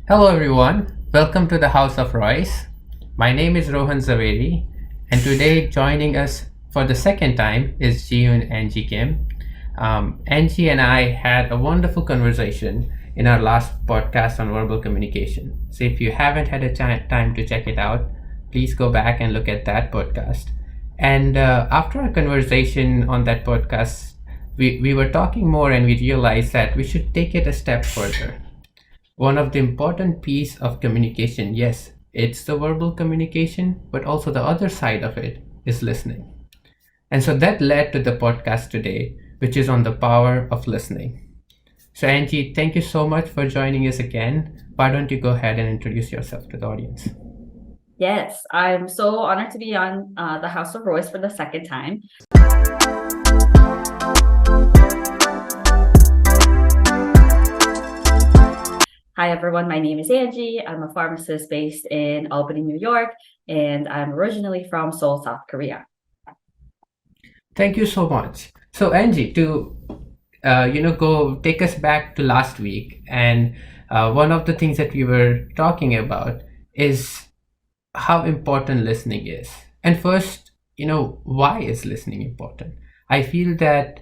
Hello everyone, welcome to the House of Roys. My name is Rohan Zhaveri, and today joining us for the second time is Yoon and Angie Kim. Angie and I had a wonderful conversation in our last podcast on verbal communication. So if you haven't had a time to check it out, please go back and look at that podcast. And after our conversation on that podcast, we were talking more and we realized that we should take it a step further. One of the important piece of communication, yes, it's the verbal communication, but also the other side of it is listening. And so that led to the podcast today, which is on the power of listening. So Angie, thank you so much for joining us again. Why don't you go ahead and introduce yourself to the audience? Yes, I'm so honored to be on the House of Roys for the second time. Hi, everyone. My name is Angie. I'm a pharmacist based in Albany, New York, and I'm originally from Seoul, South Korea. Thank you so much. So Angie, to go take us back to last week, and one of the things that we were talking about is how important listening is. And first, why is listening important? I feel that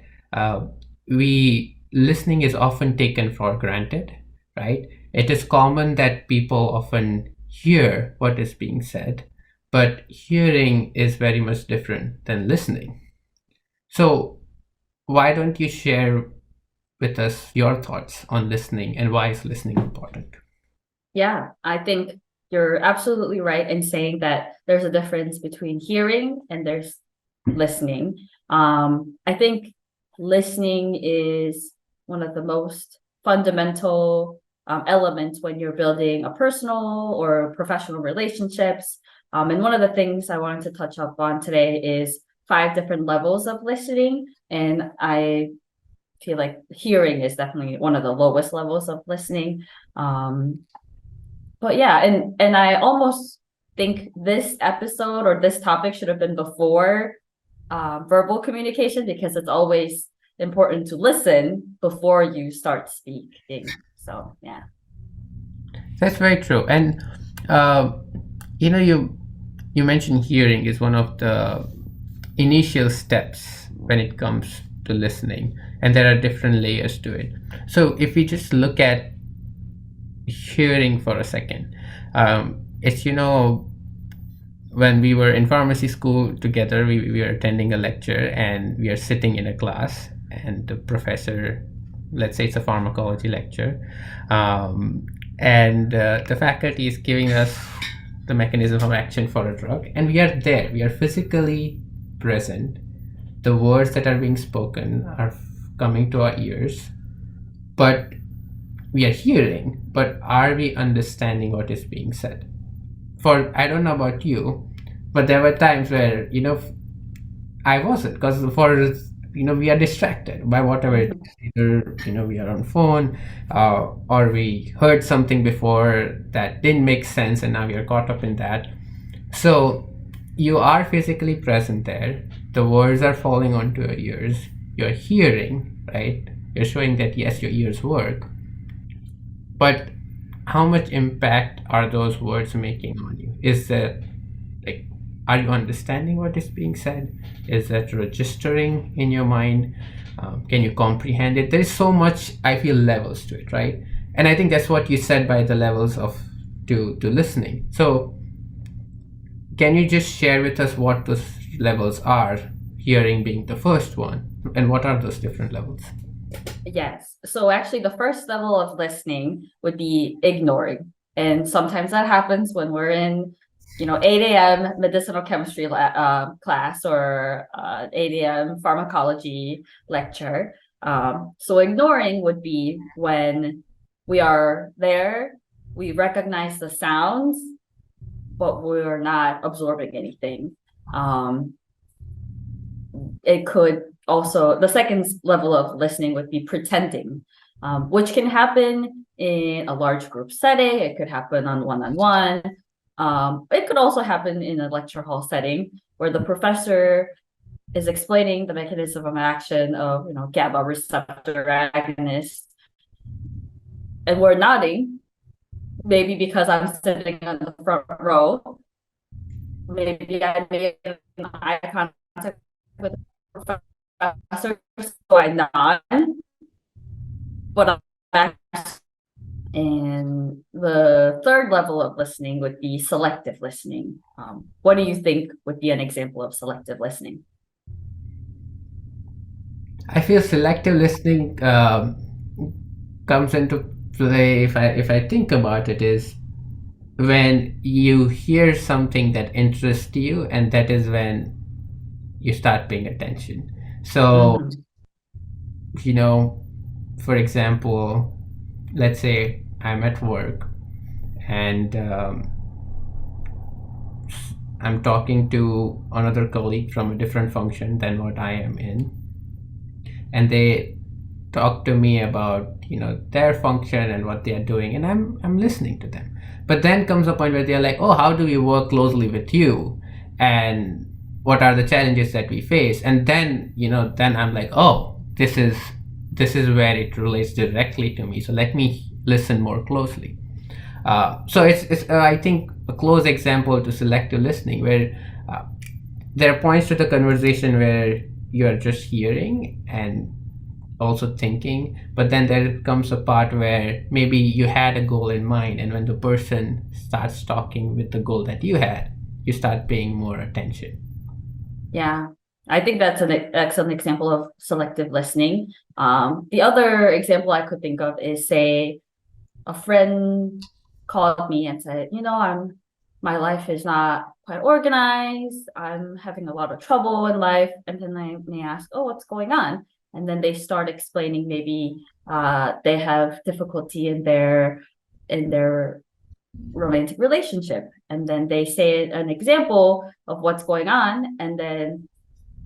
listening is often taken for granted, right? It is common that people often hear what is being said, but hearing is very much different than listening. So why don't you share with us your thoughts on listening and why is listening important? Yeah, I think you're absolutely right in saying that there's a difference between hearing and there's listening. I think listening is one of the most fundamental elements when you're building a personal or professional relationships. And one of the things I wanted to touch up on today is 5 different levels of listening. And I feel like hearing is definitely one of the lowest levels of listening. But yeah, and I almost think this episode or this topic should have been before verbal communication, because it's always important to listen before you start speaking. So yeah, That's very true. And you mentioned hearing is one of the initial steps when it comes to listening, and there are different layers to it. So if we just look at hearing for a second, it's when we were in pharmacy school together, we were attending a lecture and we are sitting in a class, and the professor, let's say it's a pharmacology lecture, and the faculty is giving us the mechanism of action for a drug, and we are there, we are physically present. The words that are being spoken are coming to our ears, but we are hearing, but are we understanding what is being said? I don't know about you, but there were times where I wasn't, because we are distracted by whatever it is. Either we are on phone, or we heard something before that didn't make sense and now we are caught up in that. So you are physically present there, the words are falling onto your ears, you're hearing, right? You're showing that yes, your ears work, but how much impact are those words making on you? Is that, like, are you understanding what is being said? Is that registering in your mind? Can you comprehend it? There's so much, I feel, levels to it, right? And I think that's what you said by the levels of to listening. So can you just share with us what those levels are, hearing being the first one, and what are those different levels? yes. So actually, the first level of listening would be ignoring, and sometimes that happens when we're in 8 a.m. medicinal chemistry class or 8 a.m. pharmacology lecture. So ignoring would be when we are there, we recognize the sounds, but we're not absorbing anything. It could also, the second level of listening would be pretending, which can happen in a large group setting. It could happen on one-on-one. It could also happen in a lecture hall setting where the professor is explaining the mechanism of action of GABA receptor agonist, and we're nodding, maybe because I'm sitting on the front row, maybe I make eye contact with the professor, so I nod, but I'm. And the third level of listening would be selective listening. What do you think would be an example of selective listening? I feel selective listening comes into play, if I think about it, is when you hear something that interests you, and that is when you start paying attention. So, Mhm. you know, for example, let's say I'm at work, and I'm talking to another colleague from a different function than what I am in, and they talk to me about, their function and what they are doing, and I'm listening to them. But then comes a point where they're like, oh, how do we work closely with you, and what are the challenges that we face? And then, then I'm like, oh, this is where it relates directly to me, so let me listen more closely. So it's I think a close example to selective listening, where uh, there are points to the conversation where you're just hearing and also thinking, but then there comes a part where maybe you had a goal in mind, and when the person starts talking with the goal that you had, you start paying more attention. Yeah, I think that's an excellent example of selective listening. The other example I could think of is, say, a friend called me and said, my life is not quite organized. I'm having a lot of trouble in life. And then I may ask, oh, what's going on? And then they start explaining, maybe they have difficulty in their romantic relationship. And then they say an example of what's going on. And then,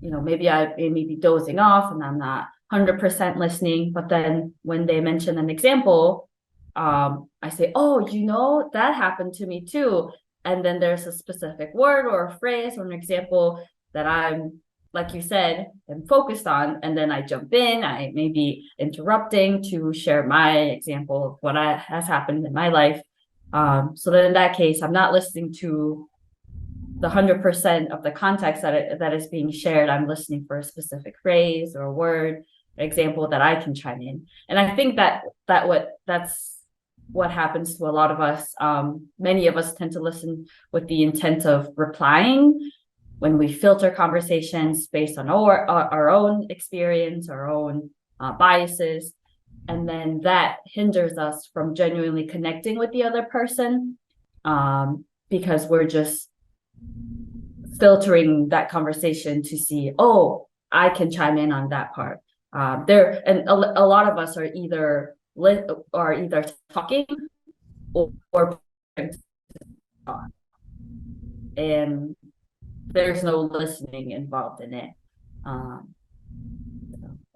maybe I may be dozing off and I'm not 100% listening. But then when they mention an example, I say, oh, that happened to me too. And then there's a specific word or a phrase or an example that I'm, like you said, am focused on. And then I jump in, I may be interrupting to share my example of what has happened in my life. So that in that case, I'm not listening to the 100% of the context that is being shared. I'm listening for a specific phrase or a word, example that I can chime in. And I think that's what happens to a lot of us. Many of us tend to listen with the intent of replying when we filter conversations based on our own experience, our own biases. And then that hinders us from genuinely connecting with the other person, because we're just filtering that conversation to see, oh, I can chime in on that part. And a lot of us are either talking or and there's no listening involved in it.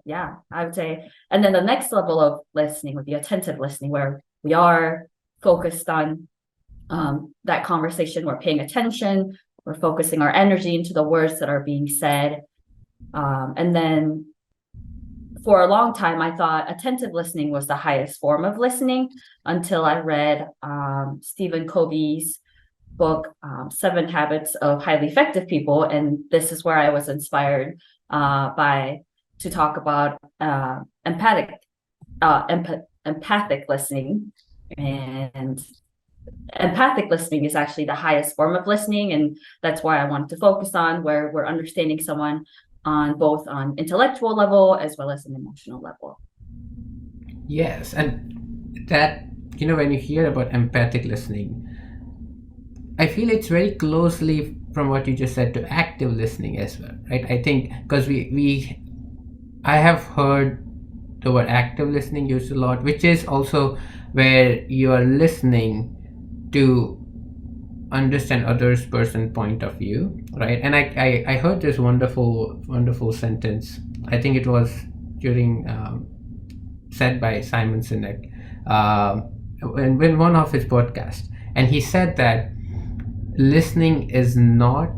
Yeah, I would say. And then the next level of listening would be attentive listening, where we are focused on that conversation. We're paying attention. We're focusing our energy into the words that are being said. And then for a long time, I thought attentive listening was the highest form of listening, until I read Stephen Covey's book, 7 Habits of Highly Effective People. And this is where I was inspired to talk about empathic listening. And empathic listening is actually the highest form of listening, and that's why I wanted to focus on, where we're understanding someone on both an intellectual level as well as an emotional level. Yes, and that, when you hear about empathic listening, I feel it's very closely from what you just said to active listening as well, right? I think because I have heard the word active listening used a lot, which is also where you are listening to understand others person point of view, right? And I heard this wonderful sentence. I think it was during said by Simon Sinek, in one of his podcasts, and he said that listening is not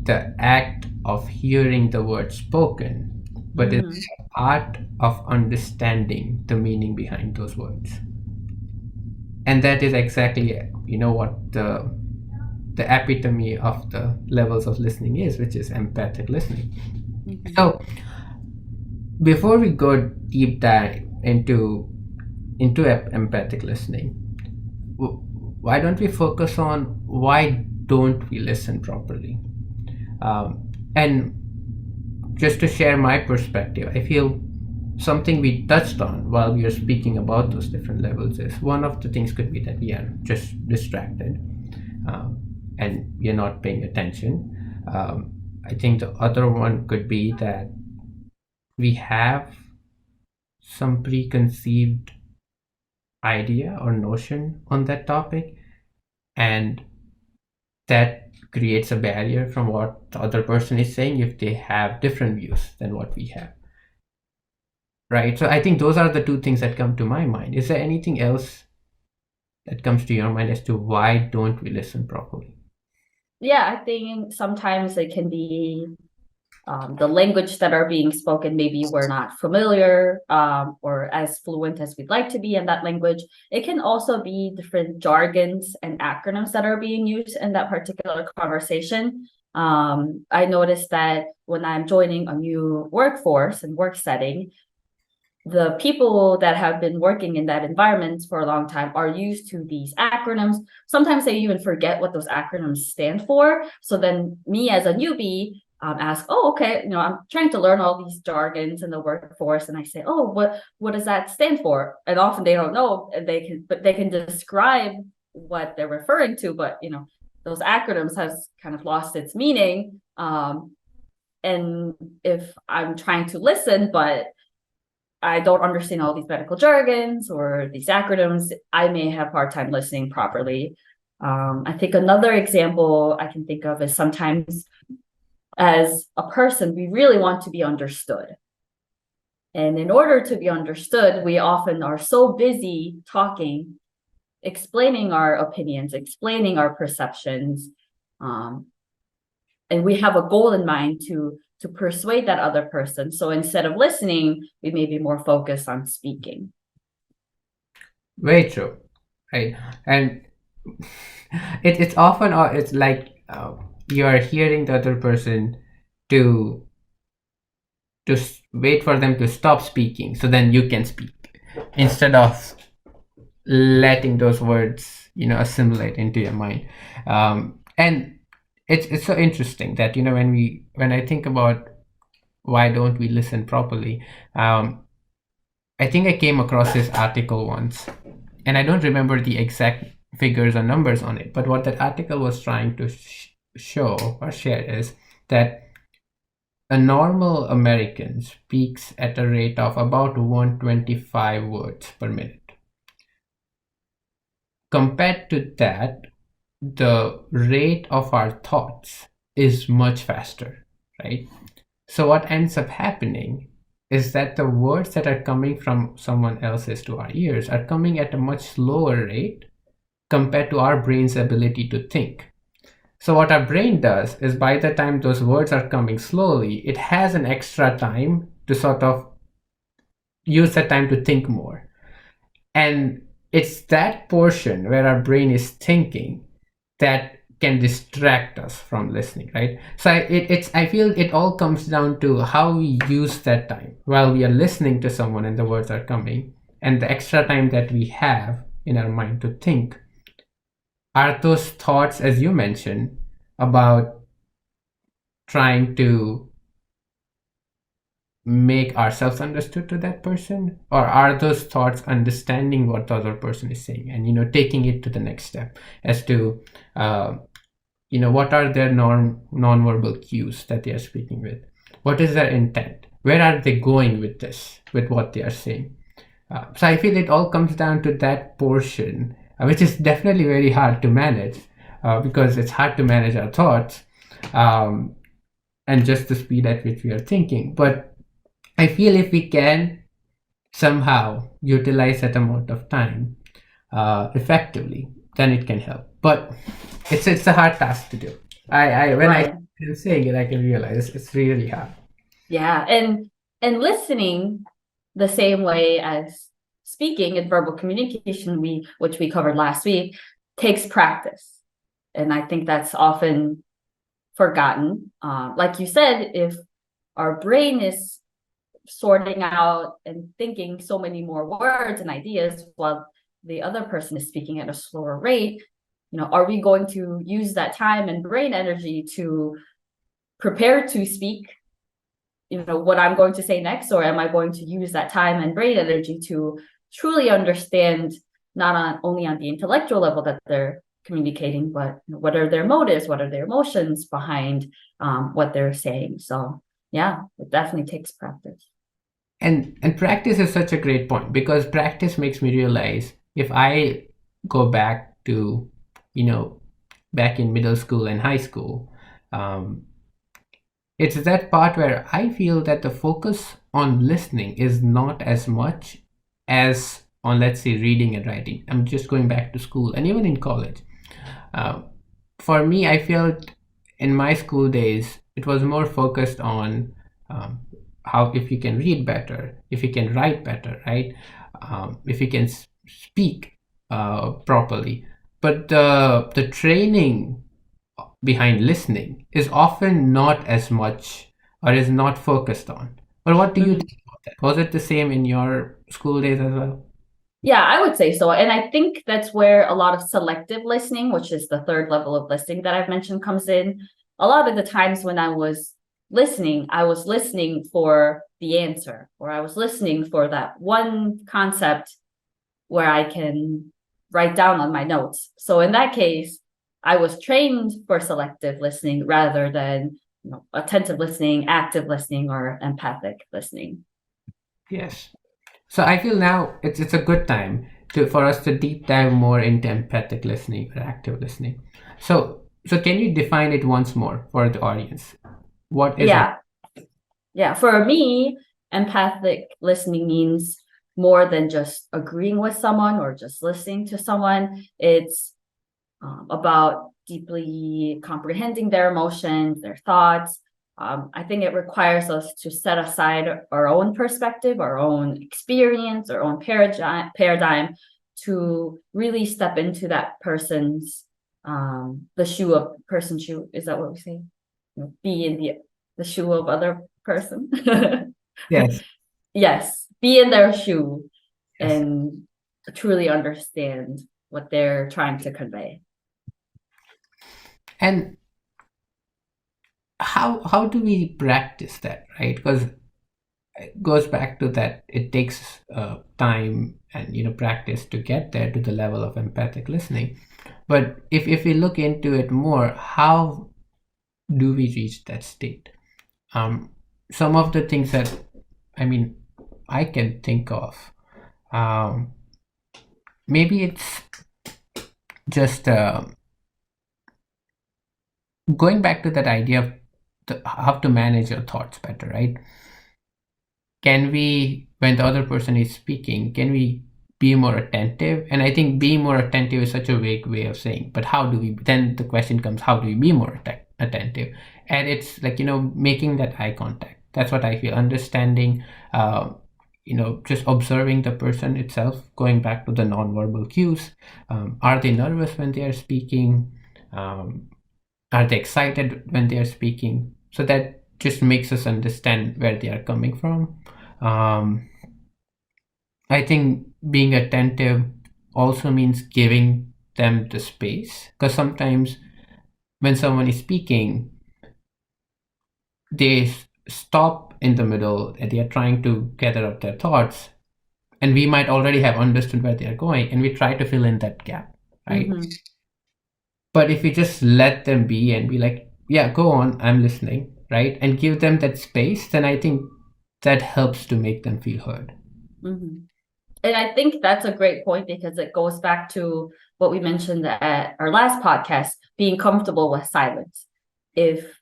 the act of hearing the word spoken, but it's the art of understanding the meaning behind those words. And that is exactly, what the epitome of the levels of listening is, which is empathic listening. Mhm. So before we go deep dive into empathic listening, why don't we focus on why don't we listen properly? And just to share my perspective, I feel something we touched on while we are speaking about those different levels is one of the things could be that we are just distracted, um, and we are not paying attention. I think the other one could be that we have some preconceived idea or notion on that topic, and that creates a barrier from what the other person is saying if they have different views than what we have. Right. So I think those are the two things that come to my mind. Is there anything else that comes to your mind as to why don't we listen properly? Yeah, I think sometimes it can be the language that are being spoken. Maybe we're not familiar or as fluent as we'd like to be in that language. It can also be different jargons and acronyms that are being used in that particular conversation. I noticed that when I'm joining a new workforce and work setting, the people that have been working in that environment for a long time are used to these acronyms. Sometimes they even forget what those acronyms stand for. So then me as a newbie ask, oh, okay, I'm trying to learn all these jargons in the workforce. And I say, oh, what does that stand for? And often they don't know, and they can describe what they're referring to, but those acronyms has kind of lost its meaning. And if I'm trying to listen, but I don't understand all these medical jargons or these acronyms, I may have a hard time listening properly. I think another example I can think of is sometimes as a person, we really want to be understood. And in order to be understood, we often are so busy talking, explaining our opinions, explaining our perceptions. And we have a goal in mind to persuade that other person. So instead of listening, we may be more focused on speaking. Very true. Right. And it's often, it's like you are hearing the other person to wait for them to stop speaking so then you can speak, instead of letting those words assimilate into your mind. And it's so interesting that when I think about why don't we listen properly, I think I came across this article once, and I don't remember the exact figures or numbers on it, but what that article was trying to show or share is that a normal American speaks at a rate of about 125 words per minute. Compared to that, the rate of our thoughts is much faster, right? So what ends up happening is that the words that are coming from someone else's to our ears are coming at a much slower rate compared to our brain's ability to think. So what our brain does is, by the time those words are coming slowly, it has an extra time to sort of use that time to think more. And it's that portion where our brain is thinking that can distract us from listening, right? So I feel it all comes down to how we use that time while we are listening to someone and the words are coming, and the extra time that we have in our mind to think. Are those thoughts, as you mentioned, about trying to make ourselves understood to that person, or are those thoughts understanding what the other person is saying and taking it to the next step as to what are their non-verbal cues that they are speaking with, what is their intent, where are they going with this, with what they are saying. So I feel it all comes down to that portion, which is definitely very hard to manage, because it's hard to manage our thoughts, and just the speed at which we are thinking. But I feel if we can somehow utilize that amount of time effectively, then it can help. But it's a hard task to do. I when I Right. am saying it, I can realize it's really hard. Yeah. And listening the same way as speaking and verbal communication, which we covered last week, takes practice. And I think that's often forgotten. Like you said, if our brain is sorting out and thinking so many more words and ideas while the other person is speaking at a slower rate, are we going to use that time and brain energy to prepare to speak what I'm going to say next, or am I going to use that time and brain energy to truly understand not only on the intellectual level that they're communicating, but what are their motives, what are their emotions behind what they're saying? So yeah, it definitely takes practice. And practice is such a great point, because practice makes me realize, if I go back to, back in middle school and high school, it's that part where I feel that the focus on listening is not as much as on, let's say, reading and writing. I'm just going back to school and even in college. Uh, for me, I felt in my school days, it was more focused on how, if you can read better, if you can write better, right? If you can speak properly. But the training behind listening is often not as much, or is not focused on. But what do you think about that? Was it the same in your school days as well? Yeah, I would say so. And I think that's where a lot of selective listening, which is the third level of listening that I've mentioned, comes in. A lot of the times when I was listening for the answer, or I was listening for that one concept where I can write down on my notes. So in that case, I was trained for selective listening rather than attentive listening, active listening, or empathic listening. Yes. So I feel now it's a good time for us to deep dive more into empathic listening or active listening. So can you define it once more for the audience? What is Yeah. Yeah. For me, empathic listening means more than just agreeing with someone or just listening to someone. It's about deeply comprehending their emotions, their thoughts. I think it requires us to set aside our own perspective, our own experience, our own paradigm to really step into that person's person's shoe. Is that what we say? Be in the shoe of other person. Yes, Yes, be in their shoe yes. and truly understand what they're trying to convey. And how do we practice that, right? Because it goes back to that it takes time and practice to get there to the level of empathic listening. But if we look into it more, how do we reach that state? Some of the things that I can think of, um, maybe it's just going back to that idea of how to manage your thoughts better, right? Can we, when the other person is speaking, can we be more attentive? And I think being more attentive is such a vague way of saying, but how do we, then the question comes, how do we be more attentive? And it's like, making that eye contact. That's what I feel. Understanding, just observing the person itself, going back to the nonverbal cues. Are they nervous when they are speaking? Are they excited when they are speaking? So that just makes us understand where they are coming from. I think being attentive also means giving them the space, because sometimes when someone is speaking, they stop in the middle and they are trying to gather up their thoughts, and we might already have understood where they are going, and we try to fill in that gap, right? Mm-hmm. But if we just let them be and be like, yeah, go on, I'm listening, right? And give them that space, then I think that helps to make them feel heard. Mm-hmm. And I think that's a great point because it goes back to what we mentioned at our last podcast, being comfortable with silence. If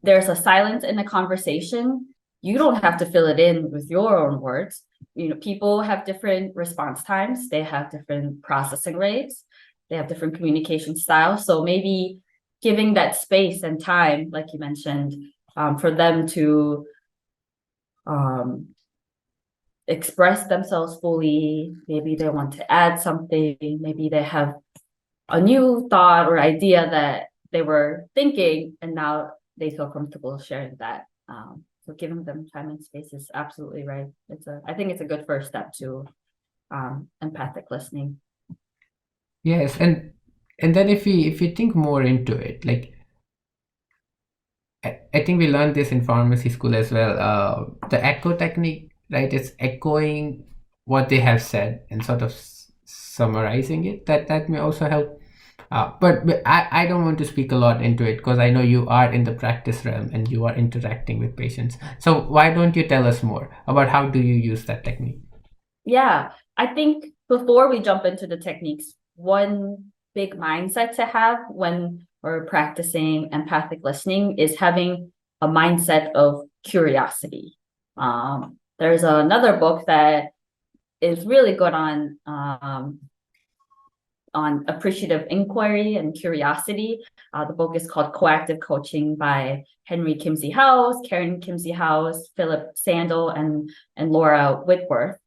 there's a silence in a conversation, you don't have to fill it in with your own words. People have different response times, they have different processing rates, they have different communication styles. So maybe giving that space and time, like you mentioned, for them to express themselves fully. Maybe they want to add something. Maybe they have a new thought or idea that they were thinking, and now they feel comfortable sharing that. So giving them time and space is absolutely right. I think it's a good first step to empathic listening. Yes, and then if we think more into it, like I think we learned this in pharmacy school as well. The echo technique, right? It's echoing what they have said and sort of summarizing it. That may also help. But I don't want to speak a lot into it because I know you are in the practice realm and you are interacting with patients. So why don't you tell us more about how do you use that technique? Yeah, I think before we jump into the techniques, one big mindset to have when we're practicing empathic listening is having a mindset of curiosity. There's another book that is really good on appreciative inquiry and curiosity. The book is called Coactive Coaching by Henry Kimsey House, Karen Kimsey House, Philip Sandel, and Laura Whitworth.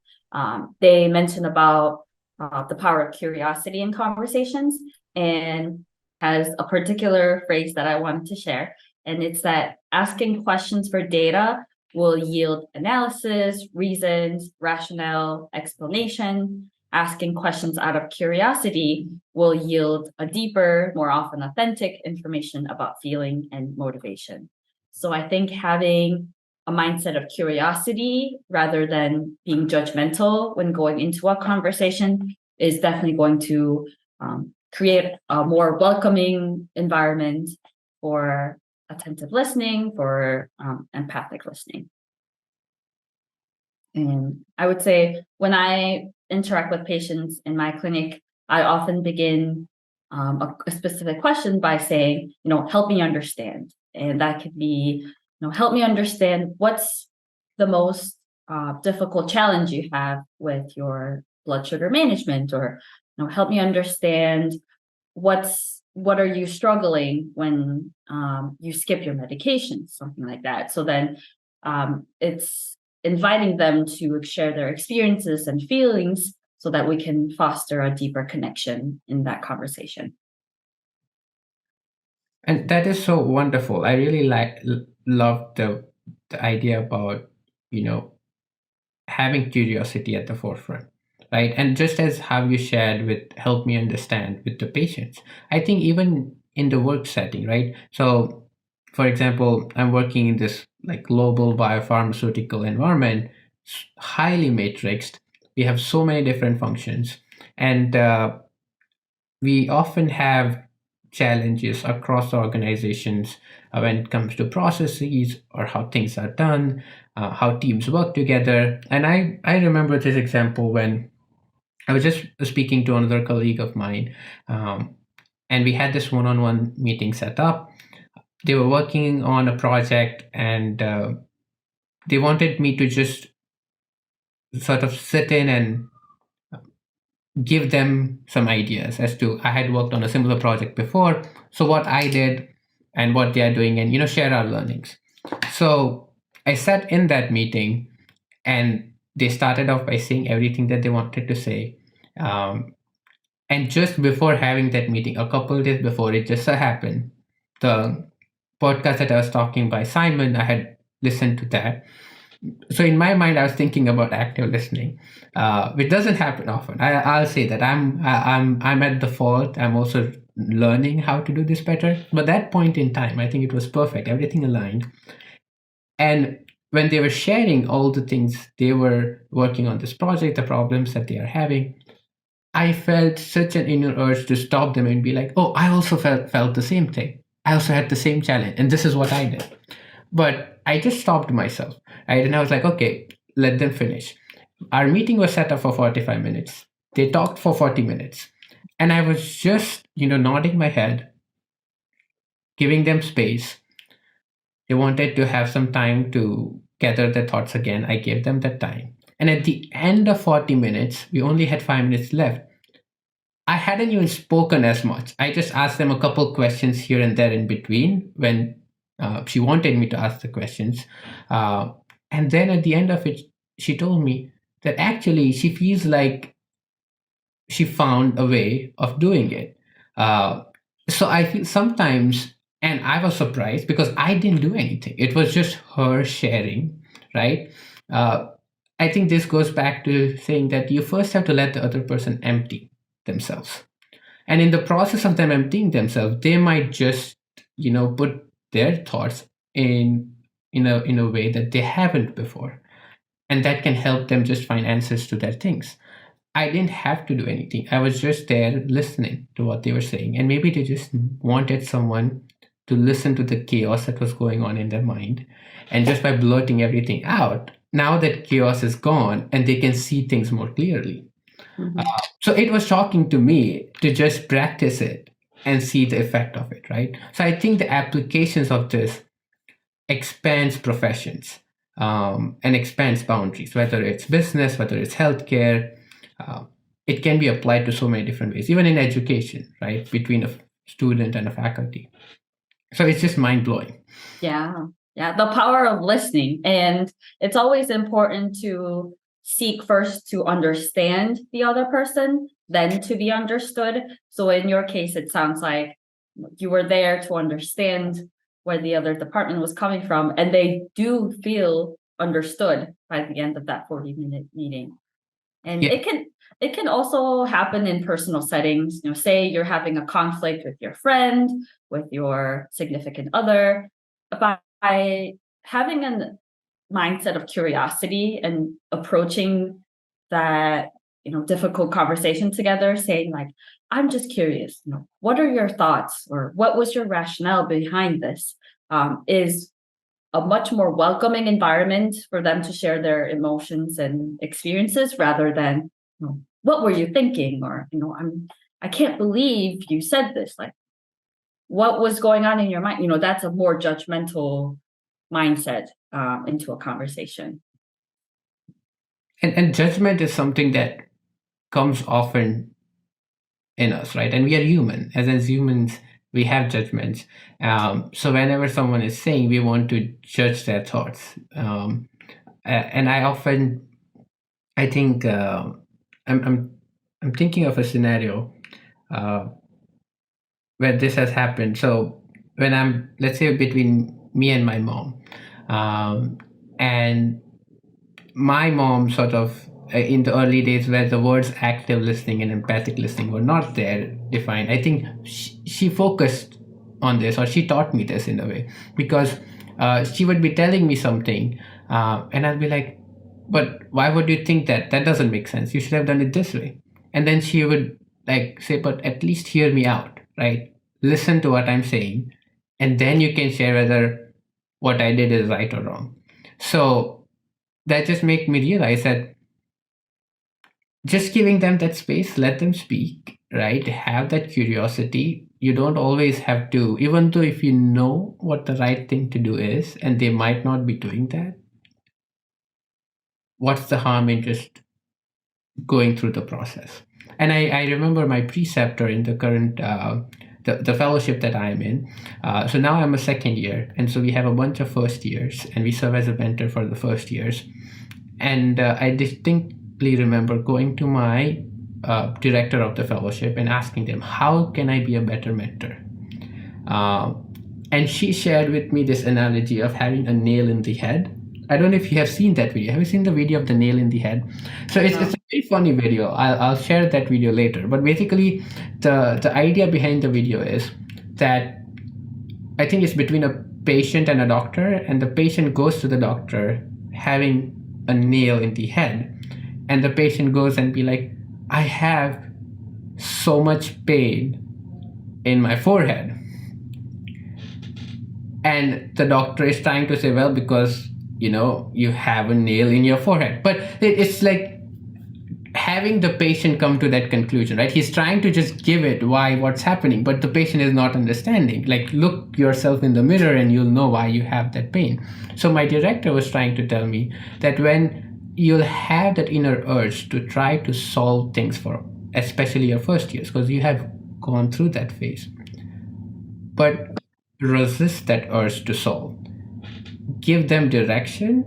They mention about the power of curiosity in conversations, and has a particular phrase that I wanted to share. And it's that asking questions for data will yield analysis, reasons, rationale, explanation. Asking questions out of curiosity will yield a deeper, more often authentic information about feeling and motivation. So I think having a mindset of curiosity rather than being judgmental when going into a conversation is definitely going to create a more welcoming environment for attentive listening, for empathic listening. And I would say when I interact with patients in my clinic, I often begin a specific question by saying, help me understand. And that could be, help me understand what's the most difficult challenge you have with your blood sugar management, or help me understand what are you struggling when you skip your medication, something like that. So then it's inviting them to share their experiences and feelings so that we can foster a deeper connection in that conversation. And that is so wonderful. I really love the idea about, you know, having curiosity at the forefront, right? And just as how you shared with help me understand with the patients, I think even in the work setting, right? So, for example, I'm working in this like global biopharmaceutical environment, highly matrixed. We have so many different functions, and we often have challenges across organizations when it comes to processes or how things are done, how teams work together. And I remember this example when I was just speaking to another colleague of mine, and we had this one on one meeting set up. They were working on a project, and they wanted me to just sort of sit in and give them some ideas as to I had worked on a similar project before, so what I did and what they are doing, and share our learnings. So I sat in that meeting, and they started off by saying everything that they wanted to say. And just before having that meeting, a couple of days before, it just so happened the podcast that I was talking by Simon, I had listened to that. So in my mind, I was thinking about active listening, which doesn't happen often. I'll say that I'm at the fault. I'm also learning how to do this better. But that point in time, I think it was perfect. Everything aligned. And when they were sharing all the things they were working on this project, the problems that they are having, I felt such an inner urge to stop them and be like, "Oh, I also felt the same thing. I also had the same challenge, and this is what I did." But I just stopped myself, right? And I was like, okay, let them finish. Our meeting was set up for 45 minutes. They talked for 40 minutes. And I was just, nodding my head, giving them space. They wanted to have some time to gather their thoughts again. I gave them that time. And at the end of 40 minutes, we only had 5 minutes left. I hadn't even spoken as much. I just asked them a couple questions here and there in between when she wanted me to ask the questions. And then at the end of it, she told me, that actually she feels like she found a way of doing it. Uh, so I feel sometimes, and I was surprised because I didn't do anything. It was just her sharing, right? Uh, I think this goes back to saying that you first have to let the other person empty themselves. And in the process of them emptying themselves, they might just, put their thoughts in a way that they haven't before. And that can help them just find answers to their things. I didn't have to do anything. I was just there listening to what they were saying. And maybe they just wanted someone to listen to the chaos that was going on in their mind. And just by blurting everything out, now that chaos is gone and they can see things more clearly. Mhm. So it was shocking to me to just practice it and see the effect of it, right? So I think the applications of this expands professions and expands boundaries, whether it's business, whether it's healthcare. Uh, it can be applied to so many different ways, even in education, right? Between a student and a faculty. So it's just mind blowing. Yeah, yeah, the power of listening. And it's always important to seek first to understand the other person, then to be understood. So in your case, it sounds like you were there to understand where the other department was coming from, and they do feel understood by the end of that 40-minute meeting. And Yeah. it can also happen in personal settings. Say you're having a conflict with your friend, with your significant other, by having a mindset of curiosity and approaching that difficult conversation together, saying like, I'm just curious, what are your thoughts, or what was your rationale behind this, is a much more welcoming environment for them to share their emotions and experiences, rather than, what were you thinking, or I can't believe you said this. Like, what was going on in your mind? That's a more judgmental mindset into a conversation. And judgment is something that comes often in us, right? And we are human. As humans, we have judgments. So whenever someone is saying, we want to judge their thoughts. And I think, I'm, I'm, I'm thinking of a scenario uh, where this has happened. So when let's say, between me and my mom, and my mom sort of, in the early days where the words active listening and empathic listening were not there defined, I think she focused on this, or she taught me this in a way, because she would be telling me something, and I'd be like, but why would you think that? That doesn't make sense. You should have done it this way. And then she would like say, but at least hear me out, right? Listen to what I'm saying, and then you can share whether what I did is right or wrong. So that just made me realize that just giving them that space, let them speak, right? Have that curiosity. You don't always have to, even though if you know what the right thing to do is, and they might not be doing that, what's the harm in just going through the process? And I remember my preceptor in the current the fellowship that I'm in. So now I'm a second year, and so we have a bunch of first years, and we serve as a mentor for the first years. And I distinctly remember going to my director of the fellowship and asking them, how can I be a better mentor? Uh, and she shared with me this analogy of having a nail in the head. I don't know if you have seen that video. Have you seen the video of the nail in the head? So it's a very funny video. I'll share that video later. But basically, the idea behind the video is that I think it's between a patient and a doctor, and the patient goes to the doctor having a nail in the head, and the patient goes and be like, I have so much pain in my forehead. And the doctor is trying to say, well, because you have a nail in your forehead. But it's like having the patient come to that conclusion, right? He's trying to just give it what's happening, but the patient is not understanding. Like, look yourself in the mirror and you'll know why you have that pain. So my director was trying to tell me that when you'll have that inner urge to try to solve things for especially your first years, because you have gone through that phase, but resist that urge to solve. Give them direction,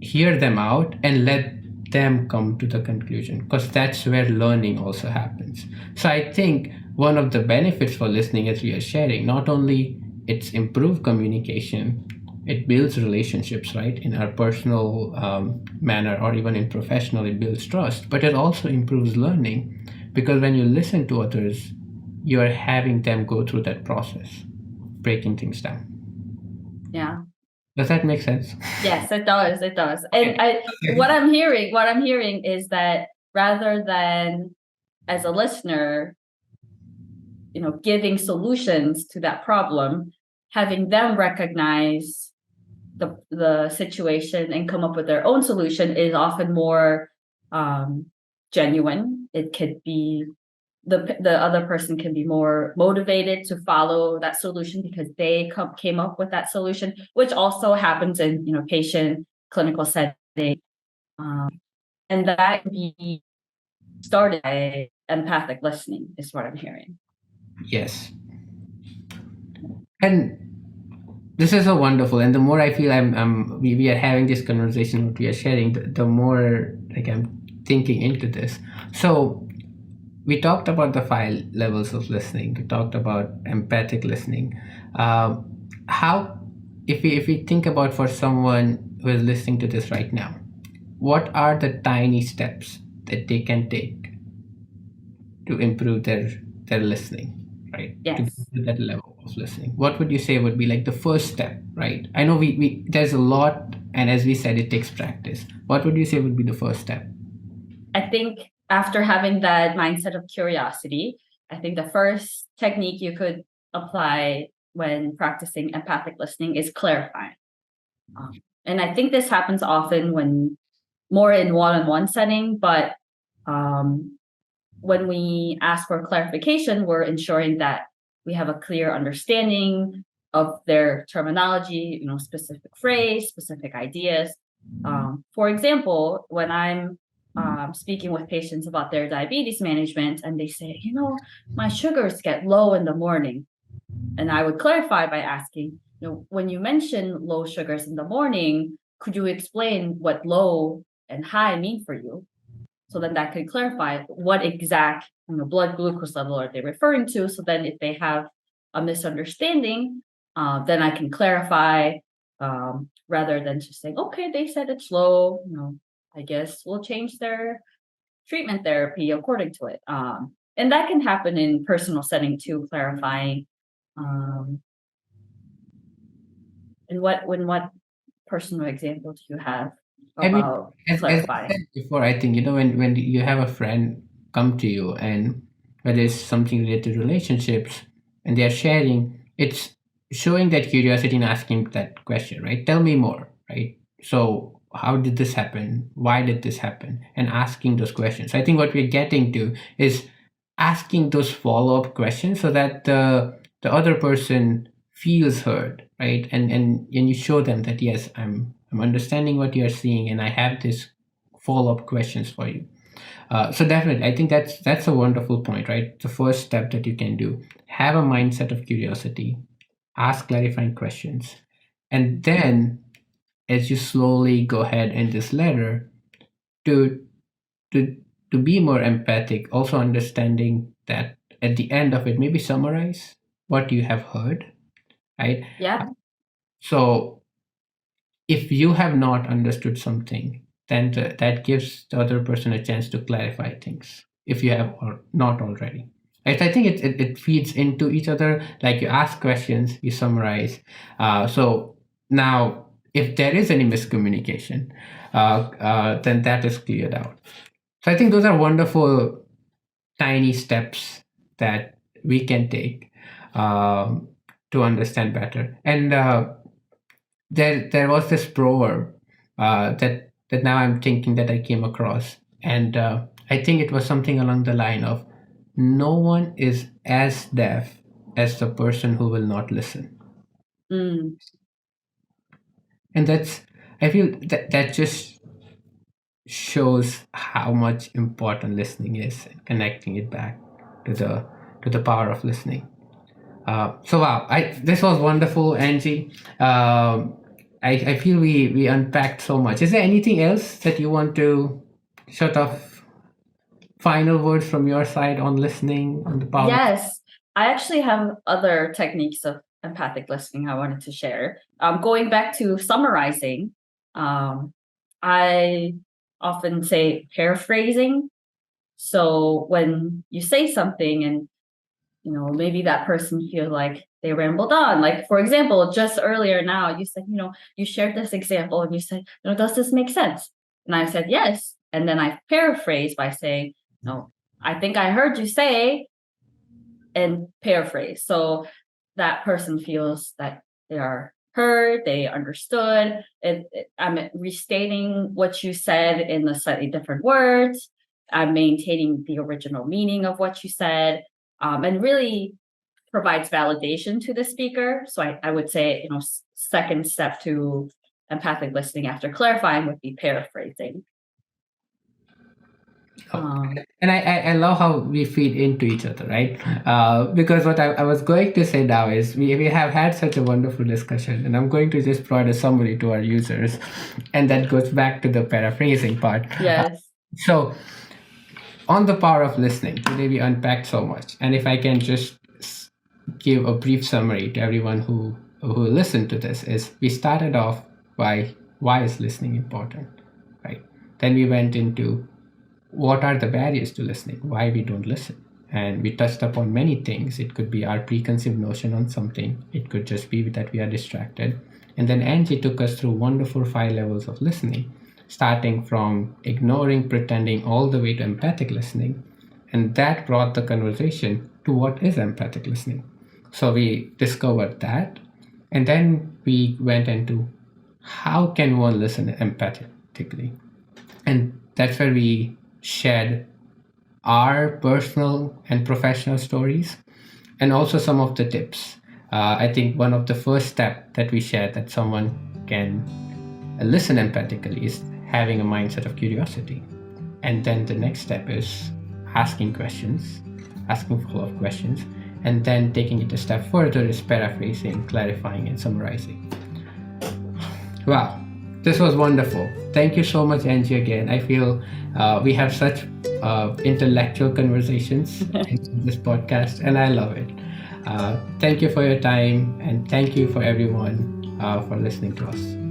hear them out, and let them come to the conclusion, because that's where learning also happens. So I think one of the benefits for listening, as we are sharing, not only it's improved communication, it builds relationships, right, in our personal manner, or even in professional, it builds trust, but it also improves learning, because when you listen to others, you are having them go through that process, breaking things down. Yeah. Does that make sense? Yes, it does. It does. Okay. And what I'm hearing is that rather than as a listener, giving solutions to that problem, having them recognize the situation and come up with their own solution is often more genuine. It could be the other person can be more motivated to follow that solution because they came up with that solution, which also happens in patient clinical setting, and that can be started by empathic listening, is what I'm hearing. Yes. And this is so wonderful. And the more I feel we are having this conversation, what we are sharing, the more like I'm thinking into this. So we talked about the 5 levels of listening. We talked about empathic listening. How, if we think about for someone who is listening to this right now, what are the tiny steps that they can take to improve their listening, right? To Yes. get to that level of listening. What would you say would be like the first step, right? I know we there's a lot, and as we said, it takes practice. What would you say would be the first step? I think after having that mindset of curiosity, I think the first technique you could apply when practicing empathic listening is clarifying. And I think this happens often when more in one-on-one setting, but when we ask for clarification, we're ensuring that we have a clear understanding of their terminology, specific phrase, specific ideas. For example, when I'm speaking with patients about their diabetes management and they say, my sugars get low in the morning. And I would clarify by asking, when you mention low sugars in the morning, could you explain what low and high mean for you? So then that could clarify what exact blood glucose level are they referring to. So then if they have a misunderstanding, then I can clarify rather than just saying, okay, they said it's low, I guess we'll change their treatment therapy according to it. And that can happen in personal setting too, clarifying. And what personal example do you have I mean, about as I clarifying? said before, I think, when you have a friend come to you, and whether it's something related to relationships, and they are sharing, it's showing that curiosity and asking that question, right? Tell me more, right? So how did this happen? Why did this happen? And asking those questions. I think what we're getting to is asking those follow-up questions, so that the other person feels heard, right? And you show them that, yes, I'm understanding what you're seeing, and I have this follow-up questions for you. So definitely, I think that's a wonderful point, right? The first step that you can do: have a mindset of curiosity, ask clarifying questions, and then, as you slowly go ahead in this letter, to to to be more empathic, also understanding that at the end of it, maybe summarize what you have heard, right? Yeah. So if you have not understood something, then that gives the other person a chance to clarify things, if you have or not already. Right? I think it feeds into each other. Like, you ask questions, you summarize. So now, if there is any miscommunication, then that is cleared out. So I think those are wonderful tiny steps that we can take to understand better. And there was this proverb that now I'm thinking that I came across, and I think it was something along the line of, "No one is as deaf as the person who will not listen." Mm. And I feel that just shows how much important listening is, and connecting it back to the power of listening. So wow, this was wonderful, Angie. I feel we unpacked so much. Is there anything else that you want to sort of final words from your side on listening, on the power? Yes, I actually have other techniques of empathic listening I wanted to share. Going back to summarizing, I often say paraphrasing. So when you say something and maybe that person feels like they rambled on. Like, for example, just earlier now, you said, you shared this example and you said, does this make sense? And I said, yes. And then I paraphrased by saying, no, I think I heard you say, and paraphrase. So that person feels that they are heard, they understood. I'm restating what you said in the slightly different words. I'm maintaining the original meaning of what you said, and really provides validation to the speaker. So I would say, second step to empathic listening after clarifying would be paraphrasing. And I love how we feed into each other, right? Because what I was going to say now is we have had such a wonderful discussion, and I'm going to just provide a summary to our users, and that goes back to the paraphrasing part. Yes. So, on the power of listening, today we unpacked so much, and if I can just give a brief summary to everyone who listened to this, is we started off by why is listening important, right? Then we went into what are the barriers to listening, why we don't listen, and we touched upon many things. It could be our preconceived notion on something, it could just be that we are distracted. And then Angie took us through wonderful 5 levels of listening, starting from ignoring, pretending, all the way to empathic listening. And that brought the conversation to what is empathic listening. So we discovered that, and then we went into how can one listen empathetically, and that's where we shared our personal and professional stories, and also some of the tips. I think one of the first step that we shared that someone can listen empathically is having a mindset of curiosity. And then the next step is asking questions, asking follow-up questions, and then taking it a step further is paraphrasing, clarifying, and summarizing. Wow, this was wonderful. Thank you so much, Angie, again. I feel we have such intellectual conversations in this podcast, and I love it. Thank you for your time, and thank you for everyone for listening to us.